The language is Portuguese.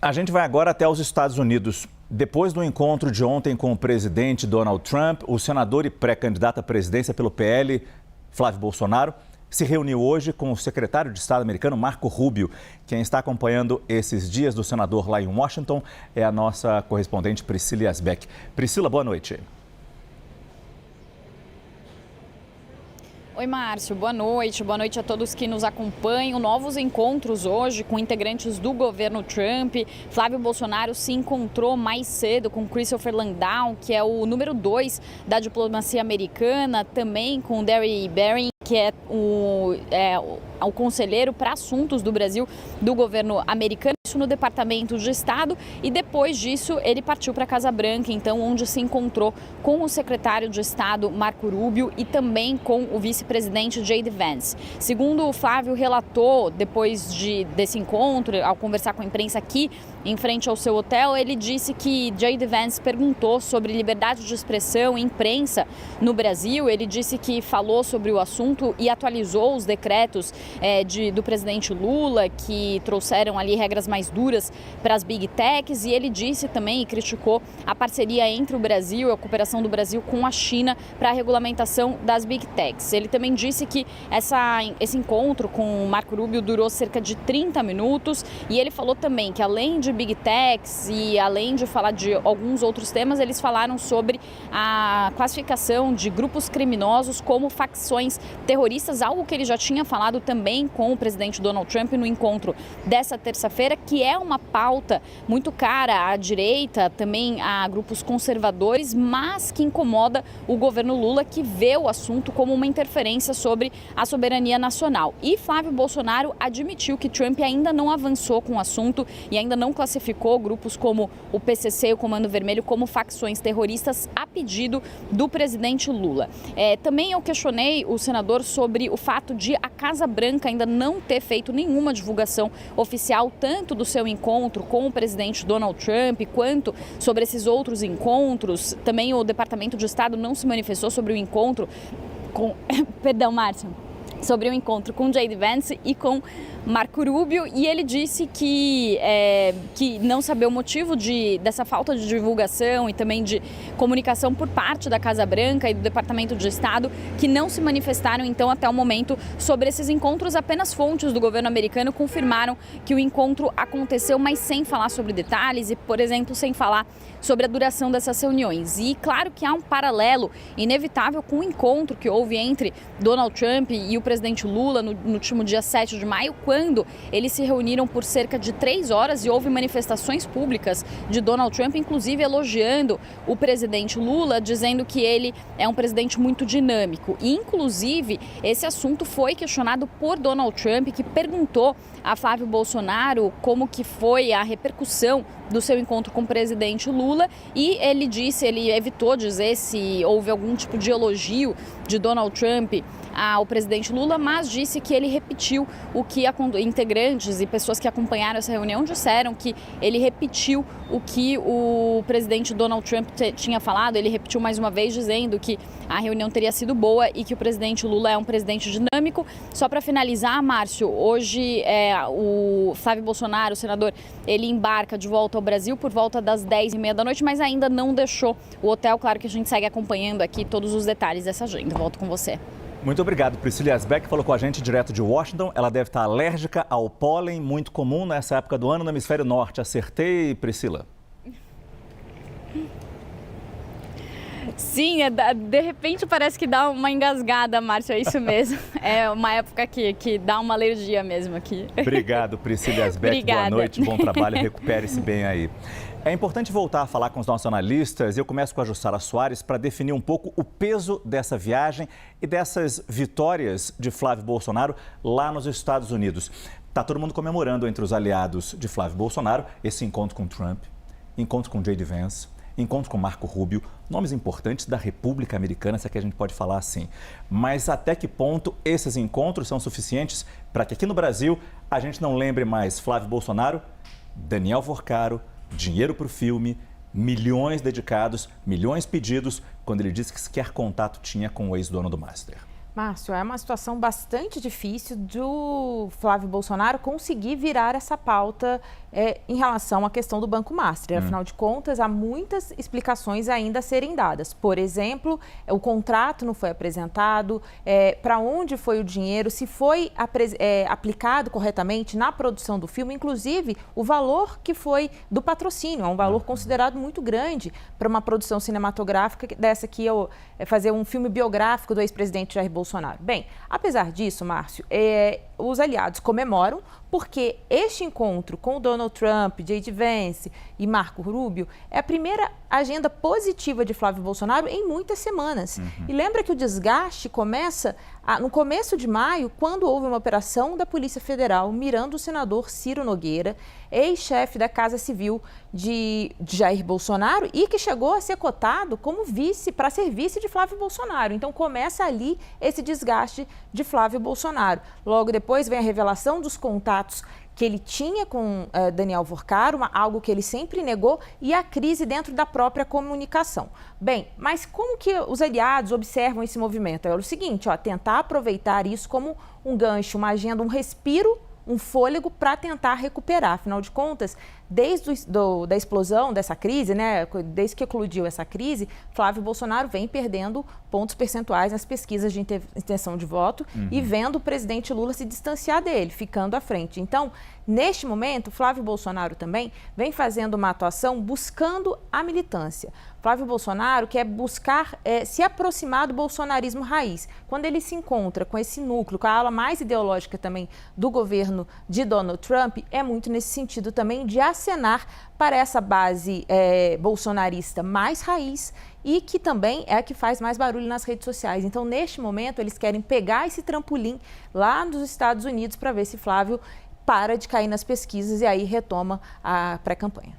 A gente vai agora até os Estados Unidos. Depois do encontro de ontem com o presidente Donald Trump, o senador e pré-candidato à presidência pelo PL, Flávio Bolsonaro, se reuniu hoje com o secretário de Estado americano, Marco Rubio. Quem está acompanhando esses dias do senador lá em Washington é a nossa correspondente Priscila Yazbek. Priscila, boa noite. Oi, Márcio, boa noite. Boa noite a todos que nos acompanham. Novos encontros hoje com integrantes do governo Trump. Flávio Bolsonaro se encontrou mais cedo com Christopher Landau, que é o número 2 da diplomacia americana, também com Derek Barron, que é o conselheiro para assuntos do Brasil do governo americano, isso no Departamento de Estado, e depois disso ele partiu para a Casa Branca, então, onde se encontrou com o secretário de Estado Marco Rubio e também com o vice-presidente J.D. Vance. Segundo o Flávio relatou, depois desse encontro, ao conversar com a imprensa aqui em frente ao seu hotel, ele disse que J.D. Vance perguntou sobre liberdade de expressão e imprensa no Brasil. Ele disse que falou sobre o assunto e atualizou os decretos do presidente Lula, que trouxeram ali regras mais duras para as Big Techs, e ele disse também e criticou a parceria entre o Brasil e a cooperação do Brasil com a China para a regulamentação das Big Techs. Ele também disse que esse encontro com o Marco Rubio durou cerca de 30 minutos e ele falou também que, além de Big Techs e além de falar de alguns outros temas, eles falaram sobre a classificação de grupos criminosos como facções terroristas, algo que ele já tinha falado também com o presidente Donald Trump no encontro dessa terça-feira, que é uma pauta muito cara à direita, também a grupos conservadores, mas que incomoda o governo Lula, que vê o assunto como uma interferência sobre a soberania nacional. E Flávio Bolsonaro admitiu que Trump ainda não avançou com o assunto e ainda não classificou grupos como o PCC e o Comando Vermelho como facções terroristas a pedido do presidente Lula. Também eu questionei o senador sobre o fato de a Casa Branca ainda não ter feito nenhuma divulgação oficial, tanto do seu encontro com o presidente Donald Trump, quanto sobre esses outros encontros. Também o Departamento de Estado não se manifestou sobre o encontro com... Perdão, Márcia. Sobre o encontro com J.D. Vance e com Marco Rubio, e ele disse que não sabia o motivo dessa falta de divulgação e também de comunicação por parte da Casa Branca e do Departamento de Estado, que não se manifestaram então até o momento sobre esses encontros. Apenas fontes do governo americano confirmaram que o encontro aconteceu, mas sem falar sobre detalhes e, por exemplo, sem falar sobre a duração dessas reuniões. E claro que há um paralelo inevitável com o encontro que houve entre Donald Trump e o presidente Lula no último dia 7 de maio, quando eles se reuniram por cerca de 3 horas e houve manifestações públicas de Donald Trump, inclusive elogiando o presidente Lula, dizendo que ele é um presidente muito dinâmico. E, inclusive, esse assunto foi questionado por Donald Trump, que perguntou a Flávio Bolsonaro como que foi a repercussão do seu encontro com o presidente Lula, e ele evitou dizer se houve algum tipo de elogio de Donald Trump ao presidente Lula, mas disse que ele repetiu o que integrantes e pessoas que acompanharam essa reunião disseram, que ele repetiu o que o presidente Donald Trump tinha falado. Ele repetiu mais uma vez, dizendo que a reunião teria sido boa e que o presidente Lula é um presidente dinâmico. Só para finalizar, Márcio, hoje o Flávio Bolsonaro, o senador, ele embarca de volta ao Brasil por volta das 10h30 da noite, mas ainda não deixou o hotel. Claro que a gente segue acompanhando aqui todos os detalhes dessa agenda. Volto com você. Muito obrigado. Priscila Yazbek falou com a gente direto de Washington. Ela deve estar alérgica ao pólen, muito comum nessa época do ano no hemisfério norte. Acertei, Priscila? Sim, de repente parece que dá uma engasgada, Márcio, é isso mesmo. É uma época que dá uma alergia mesmo aqui. Obrigado, Priscila Yazbek. Obrigada. Boa noite, bom trabalho, recupere-se bem aí. É importante voltar a falar com os nossos analistas. Eu começo com a Jussara Soares para definir um pouco o peso dessa viagem e dessas vitórias de Flávio Bolsonaro lá nos Estados Unidos. Está todo mundo comemorando entre os aliados de Flávio Bolsonaro esse encontro com Trump, encontro com J.D. Vance, encontro com Marco Rubio, nomes importantes da República Americana, se é que a gente pode falar assim. Mas até que ponto esses encontros são suficientes para que aqui no Brasil a gente não lembre mais Flávio Bolsonaro, Daniel Vorcaro, dinheiro para o filme, milhões dedicados, milhões pedidos, quando ele disse que sequer contato tinha com o ex-dono do Master? Márcio, é uma situação bastante difícil do Flávio Bolsonaro conseguir virar essa pauta em relação à questão do Banco Master. Afinal de contas, há muitas explicações ainda a serem dadas. Por exemplo, o contrato não foi apresentado, para onde foi o dinheiro, se foi aplicado corretamente na produção do filme, inclusive o valor que foi do patrocínio. É um valor considerado muito grande para uma produção cinematográfica dessa aqui, fazer um filme biográfico do ex-presidente Jair Bolsonaro. Bem, apesar disso, Márcio, os aliados comemoram porque este encontro com Donald Trump, J.D. Vance e Marco Rubio é a primeira agenda positiva de Flávio Bolsonaro em muitas semanas. E lembra que o desgaste começa no começo de maio, quando houve uma operação da Polícia Federal mirando o senador Ciro Nogueira, ex-chefe da Casa Civil de Jair Bolsonaro e que chegou a ser cotado como vice, para ser vice de Flávio Bolsonaro. Então começa ali esse desgaste de Flávio Bolsonaro. Logo depois vem a revelação dos contatos que ele tinha com Daniel Vorcaro, algo que ele sempre negou, e a crise dentro da própria comunicação. Bem, mas como que os aliados observam esse movimento? É o seguinte, tentar aproveitar isso como um gancho, uma agenda, um respiro, um fôlego para tentar recuperar. Afinal de contas, desde da explosão dessa crise, desde que eclodiu essa crise, Flávio Bolsonaro vem perdendo pontos percentuais nas pesquisas de intenção de voto e vendo o presidente Lula se distanciar dele, ficando à frente. Então, neste momento, Flávio Bolsonaro também vem fazendo uma atuação buscando a militância. Flávio Bolsonaro quer buscar se aproximar do bolsonarismo raiz. Quando ele se encontra com esse núcleo, com a ala mais ideológica também do governo de Donald Trump, é muito nesse sentido também de acenar para essa base bolsonarista mais raiz e que também é a que faz mais barulho nas redes sociais. Então, neste momento, eles querem pegar esse trampolim lá nos Estados Unidos para ver se Flávio para de cair nas pesquisas e aí retoma a pré-campanha.